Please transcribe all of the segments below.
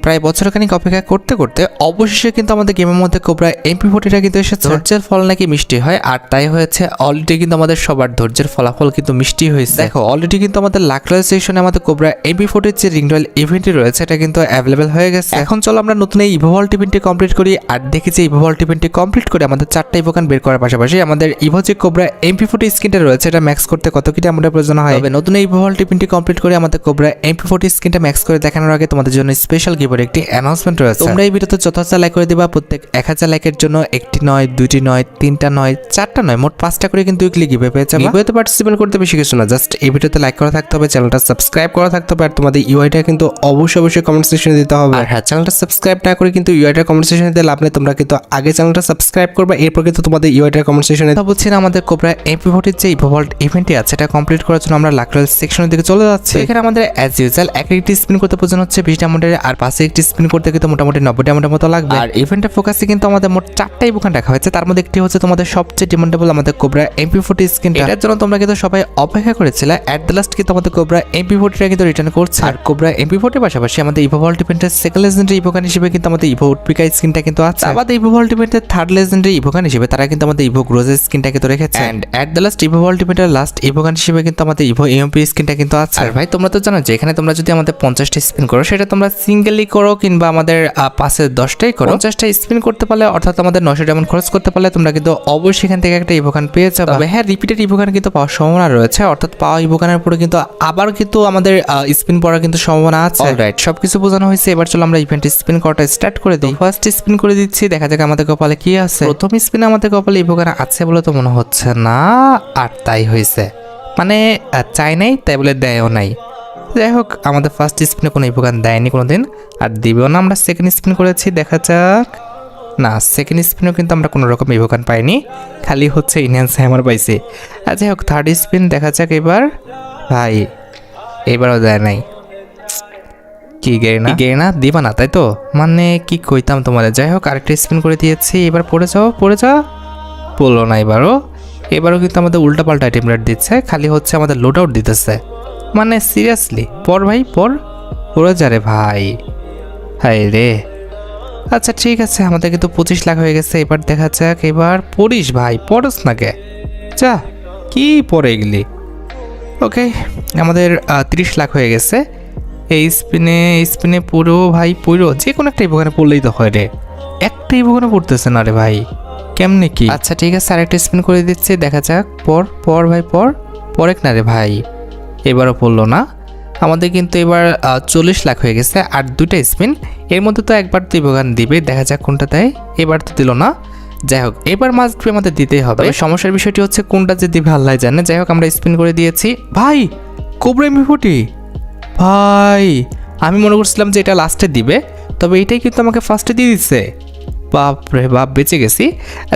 প্রায় বছরখানিক অপেক্ষা করতে করতে অবশেষে কিন্তু আমাদের গেমের মধ্যে কোবরা MP40টা কিন্তু এসেছে। ধৈর্যের ফল নাকি মিষ্টি হয়, আর তাই হয়েছে অলরেডি কিন্তু আমাদের সবার ধৈর্যের ফলাফল কিন্তু মিষ্টি হয়েছে। দেখো অলরেডি কিন্তু আমাদের লাক রয়্যাল সেকশনে আমাদের কোবরা MP40 যে রিং রয়্যাল ইভেন্টটি রয়েছে এটা কিন্তু অ্যাভেলেবেল হয়ে গেছে। এখন চলো আমরা নতুন এই ইভোভল্ট ইভেন্টটি কমপ্লিট করি, আর দেখি যে ইভোভল্ট ইভেন্টটি কমপ্লিট করে আমাদের 4টা ইভোকান বের করার পাশাপাশি আমাদের ইভো যে কোবরা MP40 স্কিনটা রয়েছে এটা ম্যাক্স করতে কত কি ডায়মন্ডের প্রয়োজন হয়। তবে নতুন এই ইভোভল্ট ইভেন্টটি কমপ্লিট করে আমাদের কোবরা MP40 স্কিনটা ম্যাক্স করে দেখানোর আগে তোমাদের জন্য স্পেশাল গিভের একটি অ্যানাউন্সমেন্ট রয়েছে। তোমরা এই ভিডিওতে যত লাইক করে দিবা, প্রত্যেক 1000 লাইকের জন্য একটি নয়, দুইটি নয়, তিনটা নয়, 4টা নয়, মোট 5টা করে কিন্তু উইকলি গিভে পেয়ে যাবে। গিভেতে পার্টিসিপেট করতে বেশি কিছু না, জাস্ট এই ভিডিওতে লাইক করা থাকতে হবে, চ্যানেলটা সাবস্ক্রাইব করা থাকতে হবে, আর তোমাদের ইউআইটা কিন্তু অবশ্যই কমেন্ট সেকশনে দিতে হবে। আর হ্যাঁ, চ্যানেলটা সাবস্ক্রাইব না করে কিন্তু ইউআইটার কমেন্ট সেকশনে দিতে লাভ নেই, তোমরা কিন্তু আগে চ্যানেলটা সাবস্ক্রাইব করবে, এরপর কিন্তু তোমাদের ইউআইটার কমেন্ট সেকশনে বলছি না। আমাদের কোবরা MP40 যে ইভোভল্ট ইভেন্টটি আছে এটা কমপ্লিট করার জন্য আমরা লাক রয়্যাল সেকশনের দিকে চলে যাচ্ছি। এখানে আমাদের অ্যাজ ইউজুয়াল একটি স্পিন করতে প্রয়োজন হচ্ছে 20 ডায়মন্ডের, আর পাশে একটি স্পিন করতে কিন্তু মোটামুটি 90 ডায়মন্ডের মতো লাগবে। আর ইভেন্টের ফোকাসে কিন্তু আমাদের মোট 4টা ইভোকান রাখা হয়েছে, তার মধ্যে একটি হচ্ছে তোমাদের সবচেয়ে ডিমান্ডেবল আমাদের কোবরা MP40 স্কিনটা। এটার জন্য তোমরা কিন্তু সবাই অপেক্ষা করেছিলে, এট দ্য লাস্ট কিন্তু আমাদের কোবরা MP40টা কিন্তু রিটার্ন করছে। আর কোবরা MP40 পাশাপাশি আমাদের ইভোভল্ট ইভেন্টের সেকেন্ড লেজেন্ডারি ইভোকান হিসেবে কিন্তু আমাদের ইভো উডপিকা স্কিনটা কিন্তু আছে। আমাদের ইভোভল্ট ইভেন্টের থার্ড লেজেন্ডারি ইভোকান হিসেবে তারা কিন্তু আমাদের ইভো গ্রোজের স্কিনটা কিন্তু রেখেছে। এন্ড এট দ্য লাস্ট ইভোভল্ট ইভেন্টের লাস্ট ইভোকান হিসেবে কিন্তু আমাদের ইভো এমপি স্কিনটা কিন্তু আছে। আর ভাই তোমরা তো জানো যে এখানে তোমরা যদি আমাদের 50টা স্পিন করো, সেটা তোমরা সিঙ্গেলি করো কিংবা আমাদের পাশে 10টাই করো, 50টা স্পিন করতে পারলে অর্থাৎ আমাদের 900 ডায়মন্ড খরচ করতে পারলে তোমরা কিন্তু অবশ্যই এখান থেকে একটা ইভোকান পেয়ে যাবে। তবে হ্যাঁ, রিপিটেড ইভোকান কিন্তু পাওয়ার সম্ভাবনা রয়েছে, অর্থাৎ পাওয়া ইভোকানের পরে কিন্তু আবার কিন্তু আমাদের স্পিন পড়ার কিন্তু সম্ভাবনা আছে। অলরাইট, সবকিছু বোঝানো হয়েছে, এবার চলো আমরা ইভেন্ট স্পিন করাটা স্টার্ট করে দিই। ফার্স্ট স্পিন করে দিচ্ছি, দেখা যাক আমাদের কপালে কি আছে। প্রথম স্পিনে আমাদের কপালে ইভোকান আছে বলে তো মনে হচ্ছে না, আর তাই হয়েছে, মানে চাই নাই তাই বলে দেয়ও নাই। যাই হোক, আমাদের ফার্স্ট স্পিনে কোনো ইভোকান দেয়নি কোনোদিন, আর দিবেও না। আমরা সেকেন্ড স্পিন করেছি, দেখা যাক। না, সেকেন্ড স্পিনেও কিন্তু আমরা কোনো রকম ইভোকান পাইনি, খালি হচ্ছে ইনহ্যান্স হ্যামার পাইছি। আর যাই হোক, থার্ড স্পিন দেখা যাক এবার। ভাই এবারও দেয় নাই, কি গেনা দিবা না তাই তো, মানে কি কইতাম তোমাদের। যাই হোক, আরেকটা স্পিন করে দিয়েছি, এবার পড়ে যাও পড়লো না। এবারও কিন্তু আমাদের উল্টাপাল্টা আইটেম রেট দিচ্ছে, খালি হচ্ছে আমাদের লোড আউট দিতেছে, মানে সিরিয়াসলি পর ভাই পড়ে যা রে ভাই, হাই রে। আচ্ছা ঠিক আছে, আমাদের কিন্তু 25 লাখ হয়ে গেছে। এবার দেখা যাক, এবার পড়িস ভাই, পড়স না কে, যা কি পড়ে গেলি। ওকে, আমাদের 30 লাখ হয়ে গেছে। এই স্পিনে পুরো ভাই পুরো যে কোনো একটা ইভোকানে পড়লেই তো হয় রে, একটা ইভোকানে পড়তেছে না রে ভাই, কেমনে কি। আচ্ছা ঠিক আছে, আরেকটা স্পিন করে দিচ্ছি, দেখা যাক। পর ভাই পড়েক না রে ভাই। এবারও পড়লো না। আমাদের কিন্তু এবার 40 লাখ হয়ে গেছে, আর 2টা স্পিন, এর মধ্যে তো একবার তো ইভোকান দিবে, দেখা যাক কোনটা দেয়। এবার তো দিল না। যাই হোক, এবার মাস্ট বি আমাদের দিতেই হবে। সমস্যার বিষয়টি হচ্ছে কোনটা যে দিবে আল্লাহ জানে। যাই হোক, আমরা স্পিন করে দিয়েছি। ভাই কোবরা MP40, ভাই আমি মনে করছিলাম যে এটা লাস্টে দিবে, তবে এটাই কিন্তু আমাকে ফার্স্টে দিয়ে দিচ্ছে। বাপ রে বাপ, বেঁচে গেছি।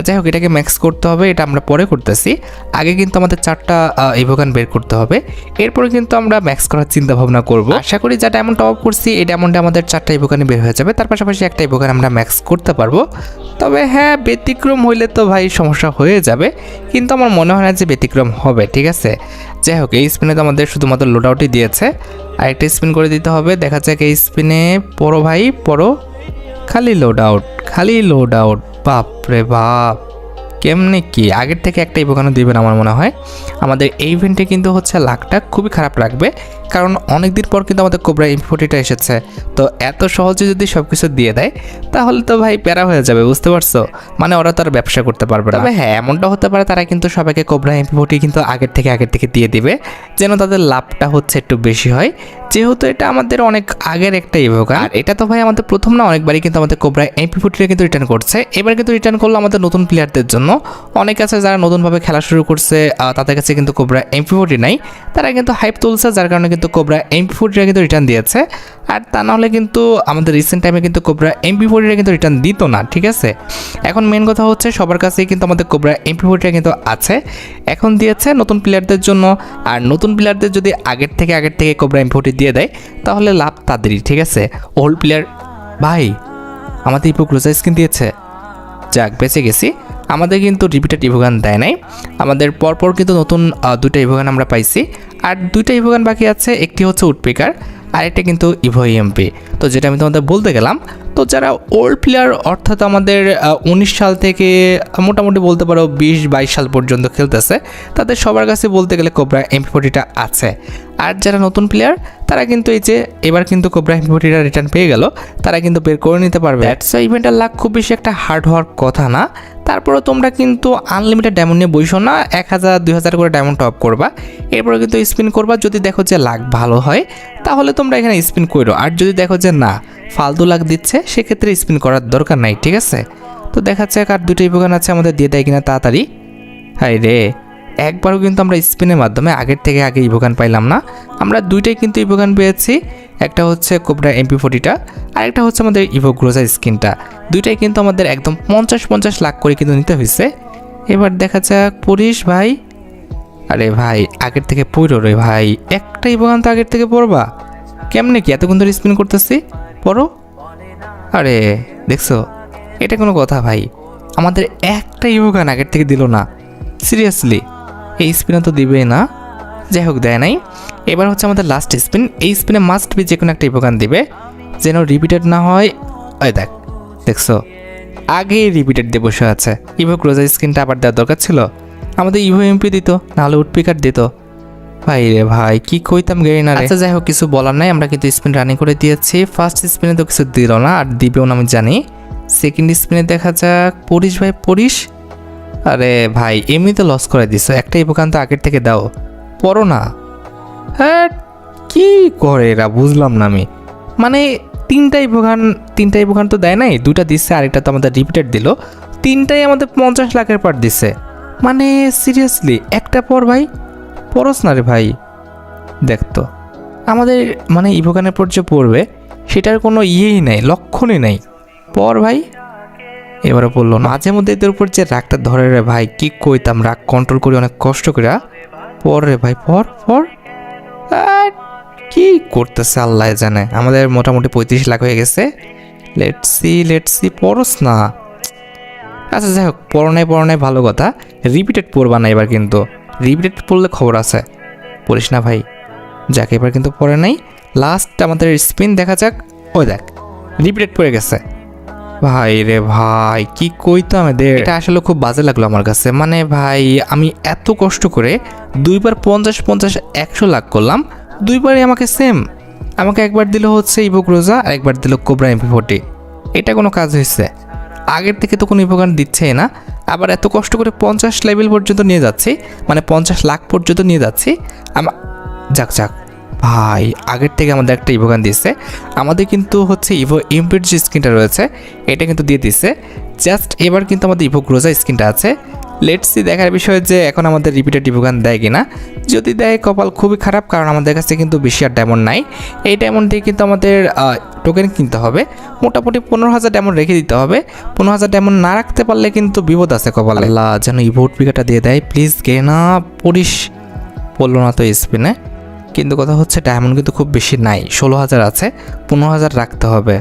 যাই হোক, এটাকে ম্যাক্স করতে হবে, এটা আমরা পরে করতেছি। আগে কিন্তু আমাদের 4টা ইভোকান বের করতে হবে, এরপরে কিন্তু আমরা ম্যাক্স করার চিন্তা ভাবনা করব। আশা করি যা ডায়মন্ড টপ আপ করছি এই ডায়মন্ডে আমাদের 4টা ইভোকানই বের হয়ে যাবে, তার পাশাপাশি একটা ইভোকান আমরা ম্যাক্স করতে পারবো। তবে হ্যাঁ, ব্যতিক্রম হইলে তো ভাই সমস্যা হয়ে যাবে, কিন্তু আমার মনে হয় না যে ব্যতিক্রম হবে। ঠিক আছে, যাই হোক, এই স্পিনে তো আমাদের শুধুমাত্র লোড আউটই দিয়েছে, আরেকটা স্পিন করে দিতে হবে। দেখা যাক, এই স্পিনে পড়ো ভাই পড়ো, খালি লোড আউট। বাপ রে বাপ, কেমনে কি আগের থেকে একটা ইভোকানও দিবেন আমার মনে হয়। আমাদের এই ইভেন্টে কিন্তু হচ্ছে লাকটা খুবই খারাপ লাগবে, কারণ অনেকদিন পর কিন্তু আমাদের কোবরা MP40টা এসেছে, তো এত সহজে যদি সব কিছু দিয়ে দেয় তাহলে তো ভাই প্যারা হয়ে যাবে, বুঝতে পারছো, মানে ওরা তো আর ব্যবসা করতে পারবে না। তবে হ্যাঁ, এমনটা হতে পারে তারা কিন্তু সবাইকে কোবরা MP40 কিন্তু আগের থেকে দিয়ে দিবে, যেন তাদের লাভটা হচ্ছে একটু বেশি হয়, যেহেতু এটা আমাদের অনেক আগের একটা ইভোকান। আর এটা তো ভাই আমাদের প্রথম না, অনেকবারই কিন্তু আমাদের কোবরা MP40টা কিন্তু রিটার্ন করছে। এবার কিন্তু রিটার্ন করলো আমাদের নতুন প্লেয়ারদের জন্য। অনেক আছে যারা নতুনভাবে খেলা শুরু করছে, তাদের কাছে কিন্তু কোবরা MP40 নাই, তারা কিন্তু হাইপ তুলছে, যার কারণে কিন্তু কোবরা MP40টা কিন্তু রিটার্ন দিয়েছে। আর তা নাহলে কিন্তু আমাদের রিসেন্ট টাইমে কিন্তু কোবরা MP40টা কিন্তু রিটার্ন দিত না। ঠিক আছে, এখন মেন কথা হচ্ছে সবার কাছেই কিন্তু আমাদের কোবরা MP40টা কিন্তু আছে, এখন দিয়েছে নতুন প্লেয়ারদের জন্য। আর নতুন প্লেয়ারদের যদি আগের থেকে কোবরা MP40 দিয়ে দেয় তাহলে লাভ তাদেরই। ঠিক আছে, ওল্ড প্লেয়ার ভাই আমাদের ইভো গ্রোজার স্কিন দিয়েছে, যাক বেঁচে গেছি। আমাদের কিন্তু রিপিটেড ইভোগান দেয় নাই, আমাদের পরপর কিন্তু নতুন 2টা ইভোগান আমরা পাইছি, আর 2টা ইভোগান বাকি আছে। একটি হচ্ছে উডপিকার, আরেকটা কিন্তু ইভো ইএমপি। তো যেটা আমি তোমাদের বলতে গেলাম, তো যারা ওল্ড প্লেয়ার অর্থাৎ আমাদের 19 সাল থেকে মোটামুটি বলতে পারো 20-22 সাল পর্যন্ত খেলতেছে, তাদের সবার কাছে বলতে গেলে কোবরা এমপি40টা আছে। আর যারা নতুন প্লেয়ার তারা কিন্তু এই যে এবার কিন্তু কোবরা এমপি40টা রিটার্ন পেয়ে গেল, তারা কিন্তু বের করে নিতে পারবে। দ্যাটস ইভেন্টের লাখ খুব বেশি একটা হার্ড হওয়ার কথা না। তারপরে তোমরা কিন্তু আনলিমিটেড ডায়মন্ড নিয়ে বইসো না, 1000-2000 করে ডায়মন্ড টপ করবা, এরপরে কিন্তু স্পিন করবা। যদি দেখো যে লাখ ভালো হয় তাহলে তোমরা এখানে স্পিন করো, আর যদি দেখো যে না ফালতু লাখ দিচ্ছে সেক্ষেত্রে স্পিন করার দরকার নাই, ঠিক আছে। তো দেখা যাক আর দুটো ইভোগান আছে আমাদের দিয়ে দেয় কিনা তাড়াতাড়ি। হাই রে, একবারও কিন্তু আমরা স্পিনের মাধ্যমে আগের থেকে আগে ইভোগান পাইলাম না। আমরা দুইটাই কিন্তু ইভোগান পেয়েছি, একটা হচ্ছে কোবরা এমপি40টা আর একটা হচ্ছে আমাদের ইভো গ্রোজা স্কিনটা। দুইটাই কিন্তু আমাদের একদম 50 লাখ করে কিন্তু নিতে হয়েছে। এবার দেখা যাক পড়িস ভাই। আরে ভাই আগের থেকে পড়ো রে ভাই, একটা ইভোগান তো আগের থেকে পড়বা কেমনে কি, এতক্ষণ ধরে স্পিন করতেছি, পড়ো। আরে দেখছো এটা কোনো কথা ভাই, আমাদের একটা ইভোগান আগের থেকে দিল না, সিরিয়াসলি এই স্পিনে তো দিবেই না। যাই হোক দেয় নাই। এবার হচ্ছে আমাদের লাস্ট স্পিন, এই স্পিনে মাস্ট বি যে কোনো একটা ইভোগান দিবে যেন রিপিটেড না হয়। ওই দেখছো আগেই রিপিটেড দিয়ে বসে আছে। ইভো ক্রোজা স্কিনটা আবার দেওয়ার দরকার ছিল, আমাদের ইভো এমপি দিত, নাহলে উডপিকার দিত। ভাই রে ভাই কি কইতাম গেরি না। আচ্ছা যাই হোক কিছু বলার নাই, আমরা কিন্তু স্পিন রানিং করে দিয়েছি। ফার্স্ট স্পিনে তো কিছু দিল না, আর দিবেও না আমি জানি। সেকেন্ড স্পিনে দেখা যাক পড়িস ভাই পড়িস। আরে ভাই এমনিতে লস করে দিছো, একটা ইভোগান তো আগের থেকে দাও, পড়ো না। হ্যাঁ কি করে এরা বুঝলাম না আমি, মানে তিনটা ইভোগান তো দেয় নাই, দুটা দিচ্ছে আরেকটা তো আমাদের রিপিটেড দিল, তিনটাই আমাদের 50 লাখের পার দিচ্ছে। মানে সিরিয়াসলি একটা পর ভাই, পড়স না রে ভাই। দেখতো আমাদের মানে ইভোগানের পর যে পড়বে সেটার কোনো ইয়েই নাই, লক্ষণই নাই, পর ভাই। এবারে বললো মাঝে মধ্যে এদের উপর যে রাগটা ধরে রে ভাই, কি কইতাম, রাগ কন্ট্রোল করি অনেক কষ্ট করে। পর রে ভাই পর। কি করতেছে আল্লাহ জানে। আমাদের মোটামুটি 35 লাখ হয়ে গেছে। লেটস সি পড়স না। আচ্ছা যাই হোক পড়ো নাই ভালো কথা, রিপিটেড পড়বা না এবার, কিন্তু রিপিটেড পড়লে খবর আছে, পড়িস না ভাই। যাক এবার কিন্তু পড়ে নাই। লাস্ট আমাদের স্পিন দেখা যাক, ওই দেখ রিপিটেড পড়ে গেছে। ভাই রে ভাই কি কইতাম এদের, এটা আসলে খুব বাজে লাগলো আমার কাছে। মানে ভাই আমি এত কষ্ট করে দুইবার 50-100 লাখ করলাম, দুইবারই আমাকে সেম। আমাকে একবার দিল হচ্ছে ইভো গ্রোজা আর একবার দিল কোবরা এমপি40। এটা কোনো কাজ হয়েছে? আগের থেকে তো কোনো ইভোগান দিচ্ছেই না, আবার এত কষ্ট করে 50 লেভেল পর্যন্ত নিয়ে যাচ্ছি, মানে 50 লাখ পর্যন্ত নিয়ে যাচ্ছি। যাক ভাই আগের থেকে আমাদের একটা ইভোগান দিচ্ছে, আমাদের কিন্তু হচ্ছে ইভো এমপির যে স্কিনটা রয়েছে এটা কিন্তু দিয়ে দিচ্ছে। জাস্ট এবার কিন্তু আমাদের ইভো গ্রোজা স্কিনটা আছে। লেটস সি দেখার বিষয় যে এখন আমাদের রিপিটেড ইভোগান দেয় কিনা। যদি দেয় কপাল খুবই খারাপ, কারণ আমাদের কাছে কিন্তু বেশি আর ডায়মন্ড নাই। এই ডায়মন্ড দিয়ে কিন্তু আমাদের টোকেন কিনতে হবে, মোটামুটি 15,000 ডায়মন্ড রেখে দিতে হবে। 15,000 ডায়মন্ড না রাখতে পারলে কিন্তু বিপদ আছে কপাল। আল্লাহ যেন ইভোট পিকাটা দিয়ে দেয় প্লিজ। গে না পড়িস, পড়লো না তো স্পিনে। কিন্তু কথা হচ্ছে ডায়মন্ড কিন্তু খুব বেশি নাই, 16,000 আছে, 15,000 রাখতে হবে।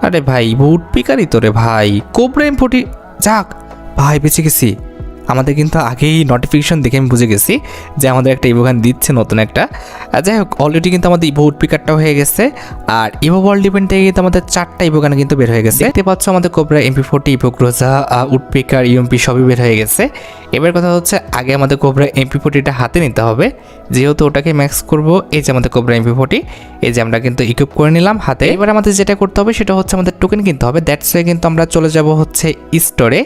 আরে ভাই ইভোট পিকারই তো রে ভাই, কোবরা এমপি40। যাক ভাই বেঁচে গেছি। আমাদের কিন্তু আগেই নোটিফিকেশন দেখে আমি বুঝে গেছি যে আমাদের একটা ইভোগান দিচ্ছে নতুন একটা। যাই হোক অলরেডি কিন্তু আমাদের ইভো উডপিকারটাও হয়ে গেছে, আর ইভো ওয়ার্ল্ড ইভেন্ট থেকে কিন্তু আমাদের 4টা ইভোগান কিন্তু বের হয়ে গেছে। দেখতে পাচ্ছ আমাদের Cobra MP forty, Evo Groza, Woodpecker, UMP সবই বের হয়ে গেছে। এবার কথা হচ্ছে আগে আমাদের কোবরা এমপি40টা হাতে নিতে হবে, যেহেতু ওটাকে ম্যাক্স করব। এই যে আমাদের কোবরা এমপি40, এই যে আমরা কিন্তু ইকুইপ করে নিলাম হাতে। এবার আমাদের যেটা করতে হবে সেটা হচ্ছে আমাদের টোকেন কিনতে হবে। দ্যাটস ওয়ে কিন্তু আমরা চলে যাব হচ্ছে স্টোরে,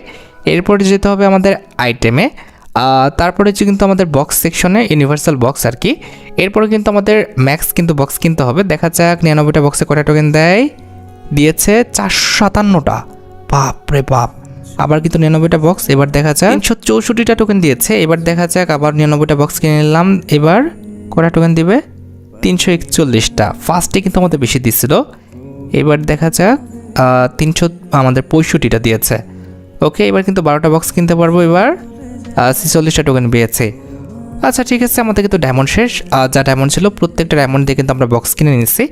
এরপরে যেতে হবে আমাদের আইটেমে, তারপরে হচ্ছে কিন্তু আমাদের বক্স সেকশনে, ইউনিভার্সাল বক্স আর কি। এরপরে কিন্তু আমাদের ম্যাক্স কিন্তু বক্স কিনতে হবে। দেখা যাক 99টা বক্সে কটা টোকেন দেয়, দিয়েছে 457টা। বাপ রে বাপ, আবার কিন্তু 99টা বক্স। এবার দেখা যাক 364টা টোকেন দিয়েছে। এবার দেখা যাক আবার 99টা বক্স কিনে নিলাম। এবার কটা টোকেন দিবে, 341টা। ফার্স্টে কিন্তু আমাদের বেশি দিচ্ছিল। এবার দেখা যাক 300 আমাদের 65টা দিয়েছে। ওকে এবার কিন্তু 12টা বক্স কিনতে পারবো। এবার 46টা টোকেন পেয়েছে। আচ্ছা ঠিক আছে, আমাদের কিন্তু ডায়মন্ড শেষ। যা ডায়মন্ড ছিল প্রত্যেকটা ডায়মন্ড দিয়ে কিন্তু আমরা বক্স কিনে নিচ্ছি।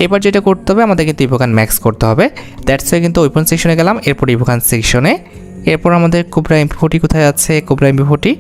এবার যেটা করতে হবে আমাদের কিন্তু ইভোগান ম্যাক্স করতে হবে। দ্যাটস ওয়াই কিন্তু ওয়েপন সেকশনে গেলাম, এরপর ইভোগান সেকশনে। এরপর আমাদের কোবরা এমপি40 কোথায় আছে, কোবরা এমপি40,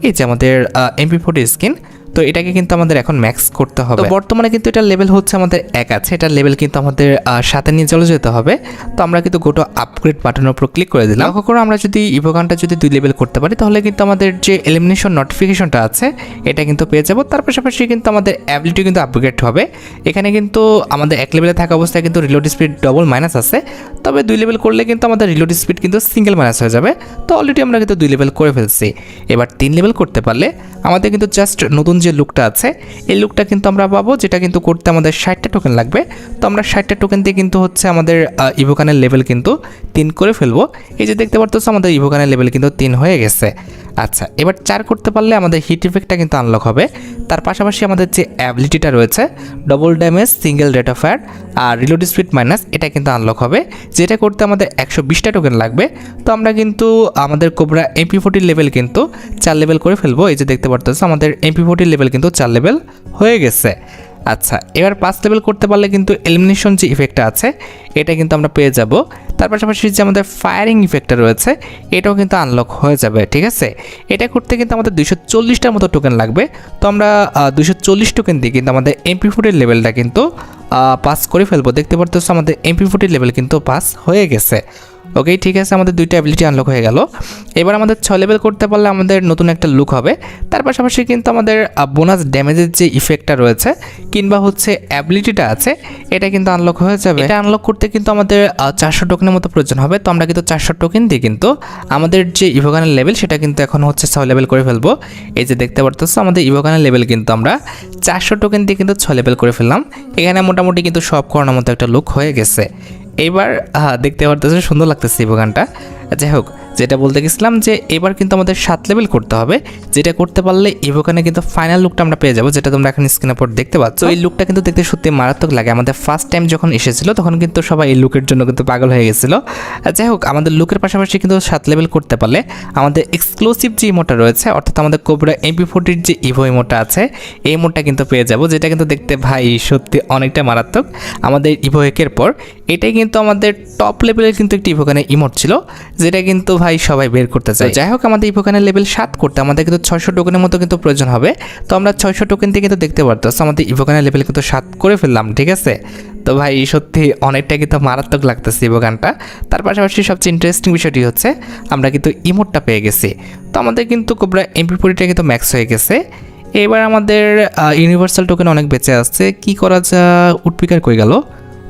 এই যে আমাদের এমপি40 স্কিন। তো এটাকে কিন্তু আমাদের এখন ম্যাক্স করতে হবে। তো বর্তমানে কিন্তু এটা লেভেল হচ্ছে আমাদের 1 আছে, এটার লেভেল কিন্তু আমাদের 7 নিয়ে চলে যেতে হবে। তো আমরা কিন্তু গোটো আপগ্রেড বাটনের উপর ক্লিক করে দিলাম। লক্ষ্য করো আমরা যদি ইভোগানটা যদি 2 লেভেল করতে পারি তাহলে কিন্তু আমাদের যে এলিমিনেশন নোটিফিকেশনটা আছে এটা কিন্তু পেয়ে যাব। তার পাশাপাশি কিন্তু আমাদের অ্যাবিলিটি কিন্তু আপগ্রেড হবে। এখানে কিন্তু আমাদের 1 লেভেলে থাকা অবস্থায় কিন্তু রিলোড স্পিড ডবল মাইনাস আছে, তবে 2 লেভেল করলে কিন্তু আমাদের রিলোড স্পিড কিন্তু সিঙ্গেল মাইনাস হয়ে যাবে। তো অলরেডি আমরা কিন্তু 2 লেভেল করে ফেলছি। এবার 3 লেভেল করতে পারলে আমাদের কিন্তু জাস্ট নতুন যে লুকটা আছে এই লুকটা কিন্তু আমরা পাবো, যেটা কিন্তু করতে আমাদের 60টা টোকেন লাগবে। তো আমরা 60টা টোকেন দিয়ে কিন্তু হচ্ছে আমাদের ইভোগানের লেভেল কিন্তু 3 করে ফেলবো। এই যে দেখতে পারতেছ আমাদের ইভোগানের লেভেল কিন্তু 3 হয়ে গেছে। আচ্ছা, এবার 4 করতে পারলে আমাদের হিট ইফেক্টটা কিন্তু আনলক হবে। তার পাশাপাশি আমাদের যে অ্যাবিলিটিটা রয়েছে double damage, single rate of fire আর রিলোড স্পিড মাইনাস, এটা কিন্তু আনলক হবে, যেটা করতে আমাদের 120টা টোকেন লাগবে। তো আমরা কিন্তু আমাদের কোবরা MP40 লেভেল কিন্তু 4 লেভেল করে ফেলবো। এই যে দেখতে পারতেছ আমাদের MP40 লেভেল কিন্তু 4 লেভেল হয়ে গেছে। আচ্ছা, এবার 5 লেভেল করতে পারলে কিন্তু এলিমিনেশন যে ইফেক্টটা আছে এটা কিন্তু আমরা পেয়ে যাব। তার পাশাপাশি যে আমাদের ফায়ারিং ইফেক্টটা রয়েছে এটাও কিন্তু আনলক হয়ে যাবে। ঠিক আছে, এটা করতে কিন্তু আমাদের 240টার মতো টোকেন লাগবে। তো আমরা 240 টোকেন দিয়ে কিন্তু আমাদের MP40 লেভেলটা কিন্তু পাস করে ফেলবো। দেখতে পারতেছ আমাদের MP40 লেভেল কিন্তু পাস হয়ে গেছে। ওকে, ঠিক আছে, আমাদের 2টা অ্যাবিলিটি আনলক হয়ে গেল। এবার আমাদের 6 লেভেল করতে পারলে আমাদের নতুন একটা লুক হবে। তার পাশাপাশি কিন্তু আমাদের বোনাস ড্যামেজের যে ইফেক্টটা রয়েছে কিংবা হচ্ছে অ্যাবিলিটিটা আছে এটা কিন্তু আনলক হয়ে যাবে। এটা আনলক করতে কিন্তু আমাদের 400 টোকেনের মতো প্রয়োজন হবে। তো আমরা কিন্তু 400 টোকেন দিয়ে কিন্তু আমাদের যে ইভোগানের লেভেল সেটা কিন্তু এখন হচ্ছে 6 লেভেল করে ফেলবো। এই যে দেখতে পারতেছ আমাদের ইভোগানের লেভেল কিন্তু আমরা 400 টোকেন দিয়ে কিন্তু 6 লেভেল করে ফেললাম। এখানে মোটামুটি কিন্তু সব করানোর মতো একটা লুক হয়ে গেছে। এবার দেখতে পারতেছে সুন্দর লাগতেছে ইভোগানটা। যাই হোক, যেটা বলতে গেছিলাম যে এবার কিন্তু আমাদের 7 লেভেল করতে হবে, যেটা করতে পারলে ইভোগানে কিন্তু ফাইনাল লুকটা আমরা পেয়ে যাবো, যেটা তোমরা এখন স্ক্রিনের উপর দেখতে পাচ্ছ। এই লুকটা কিন্তু দেখতে সত্যি মারাত্মক লাগে। আমাদের ফার্স্ট টাইম যখন এসেছিল তখন কিন্তু সবাই এই লুকের জন্য কিন্তু পাগল হয়ে গেছিল। যাই হোক, আমাদের লুকের পাশাপাশি কিন্তু 7 লেভেল করতে পারলে আমাদের এক্সক্লুসিভ যে ইমোটা রয়েছে অর্থাৎ আমাদের কোবরা MP40 যে ইভো ইমোটা আছে এই ইমোটা কিন্তু পেয়ে যাবো, যেটা কিন্তু দেখতে ভাই সত্যি অনেকটা মারাত্মক। আমাদের ইভো একের পর এটাই কিন্তু আমাদের টপ লেভেলের কিন্তু একটি ইভোগানের ইমোট ছিল, যেটা কিন্তু ভাই সবাই বের করতে চায়। যাই হোক, আমাদের ইভোগানের লেভেল 7 করতে আমাদের কিন্তু 600 টোকেনের মতো কিন্তু প্রয়োজন হবে। তো আমরা 600 টোকেন দিয়ে কিন্তু দেখতে পারতাম আমাদের ইভোগানের লেভেল কিন্তু 7 করে ফেললাম। ঠিক আছে, তো ভাই সত্যি অনেকটা কিন্তু মারাত্মক লাগতেছে ইভোগানটা। তার পাশাপাশি সবচেয়ে ইন্টারেস্টিং বিষয়টি হচ্ছে আমরা কিন্তু ইমোটটা পেয়ে গেছি। তো আমাদের কিন্তু কোবরা MP40টা কিন্তু ম্যাক্স হয়ে গেছে। এবার আমাদের ইউনিভার্সাল টোকেন অনেক বেঁচে আসছে। কি করা যায়, উডপিকার কই গেল?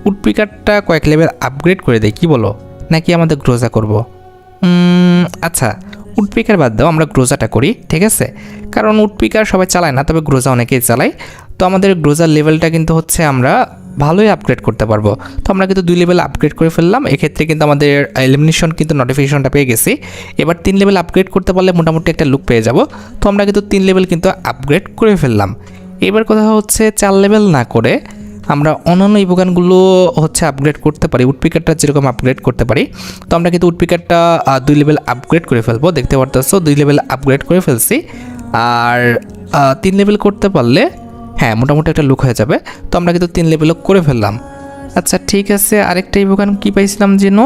উডপিকারটা কয়েক লেভেল আপগ্রেড করে দেয়, কি বলো? নাকি আমাদের গ্রোজা করব? আচ্ছা, উডপিকার বাদ দাও, আমরা গ্রোজাটা করি। ঠিক আছে, কারণ উডপিকার সবাই চালায় না, তবে গ্রোজা অনেকেই চালায়। তো আমাদের গ্রোজার লেভেলটা কিন্তু হচ্ছে আমরা ভালোই আপগ্রেড করতে পারবো। তো আমরা কিন্তু 2 লেভেল আপগ্রেড করে ফেললাম। এক্ষেত্রে কিন্তু আমাদের এলিমিনেশন কিন্তু নোটিফিকেশনটা পেয়ে গেছি। এবার 3 লেভেল আপগ্রেড করতে পারলে মোটামুটি একটা লুক পেয়ে যাব। তো আমরা কিন্তু 3 লেভেল কিন্তু আপগ্রেড করে ফেললাম। এবার কথা হচ্ছে 4 লেভেল না করে আমরা অন্যান্য ইভোগানগুলো হচ্ছে আপগ্রেড করতে পারি। উডপিকারটা যেরকম আপগ্রেড করতে পারি, তো আমরা কিন্তু উডপিকারটা 2 লেভেল আপগ্রেড করে ফেলবো। দেখতে পারতেছো 2 লেভেল আপগ্রেড করে ফেলছি। আর 3 লেভেল করতে পারলে হ্যাঁ মোটামুটি একটা লুক হয়ে যাবে। তো আমরা কিন্তু 3 লেভেলও করে ফেললাম। আচ্ছা ঠিক আছে, আরেকটা ইভোগান কি পাইছিলাম যেন,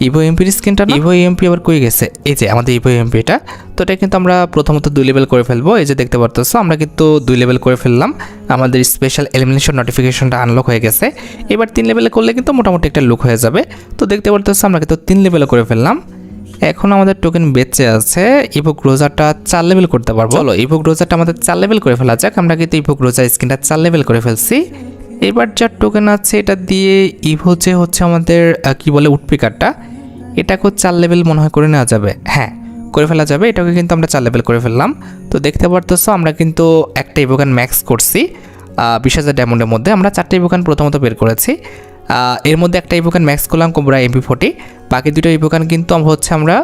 ইভো এমপির স্ক্রিনটা। ইভো এমপি আবার কই গেছে? এই যে আমাদের ইভো এমপিটা। তো এটা কিন্তু আমরা প্রথমত 2 লেভেল করে ফেলবো। এই যে দেখতে পারতেছো আমরা কিন্তু 2 লেভেল করে ফেললাম। আমাদের স্পেশাল এলিমিনেশন নোটিফিকেশনটা আনলক হয়ে গেছে। এবার 3 লেভেলে করলে কিন্তু মোটামুটি একটা লুক হয়ে যাবে। তো দেখতে পারতেছো আমরা কিন্তু 3 লেভেলে করে ফেললাম। এখন আমাদের টোকেন বেঁচে আছে। ইভো গ্রোজারটা 4 লেভেল করতে পারবো। চলো ইভো গ্রোজারটা আমাদের 4 লেভেল করে ফেলা যাক। আমরা কিন্তু ইভো গ্রোজার স্ক্রিনটা 4 লেভেল করে ফেলছি। এবার যার টোকেন আছে এটা দিয়ে ইভো যে হচ্ছে আমাদের কি বলে উডপিকারটা, এটাকেও 4 লেভেল মনে হয় করে নেওয়া যাবে। হ্যাঁ করে ফেলা যাবে, এটাকে কিন্তু আমরা 4 লেভেল করে ফেললাম। তো দেখতে পারতেছো আমরা কিন্তু একটা ইভোগান ম্যাক্স করছি 20,000 ডায়মন্ডের মধ্যে। আমরা 4টা ইভোগান প্রথমত বের করেছি। এর মধ্যে একটা ইভোগান ম্যাক্স করলাম কোবরা MP40, বাকি 2টা ইভোগান কিন্তু আমরা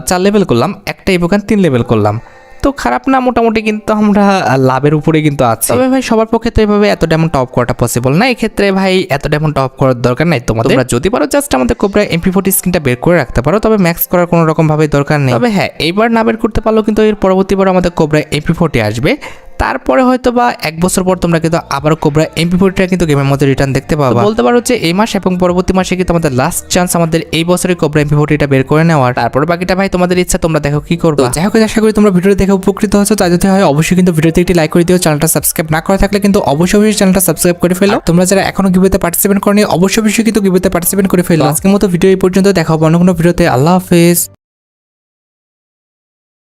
4 লেভেল করলাম, একটা ইভোগান 3 লেভেল করলাম। তো খারাপ না, মোটামুটি কিন্তু আমরা লাভের উপরে কিন্তু আছি। তবে ভাই সবার পক্ষে তো এভাবে এত ডায়মন্ড টপ করাটা পসিবল না। এক্ষেত্রে ভাই এত ডায়মন্ড টপ করার দরকার নাই তোমাদের। তোমরা যদি পারো জাস্ট আমাদের কোবরা MP40 স্ক্রিনটা বের করে রাখতে পারো, তবে ম্যাক্স করার কোনো রকম ভাবে দরকার নেই। তবে হ্যাঁ এইবার না বের করতে পারলেও কিন্তু এর পরবর্তীবার আমাদের কোবরা MP40 আসবে। তারপরে হয়তো বা 1 বছর পর তোমরা কিন্তু আবার কোবরা MP40টা কিন্তু গেমের মধ্যে রিটার্ন দেখতে পাবা। বলতে পারো যে এই মাস এবং পরবর্তী মাসে কিন্তু আমাদের লাস্ট চান্স আমাদের এই বছরের কোবরা MP40টা বের করে নেওয়ার। তারপর বাকিটা ভাই তোমাদের ইচ্ছা, তোমরা দেখো কি করবে। যাই হোক, আশা করি তোমরা ভিডিওটি দেখে উপকৃত হয়েছো। তাই যদি হয় অবশ্যই কিন্তু ভিডিওতে একটি লাইক করে দিও। চ্যানেলটা সাবস্ক্রাইব না করা থাকলে কিন্তু অবশ্যই চ্যানেলটা সাবস্ক্রাইব করে ফেলো। তোমরা যারা এখনো গিভওয়েতে পার্টিসিপেট করনি অবশ্যই কিন্তু গিভওয়েতে পার্টিসিপেট করে ফেলো। আজকের মতো ভিডিও এই পর্যন্ত, দেখা হবে অন্য কোনো ভিডিওতে। আল্লাহ হাফেজ।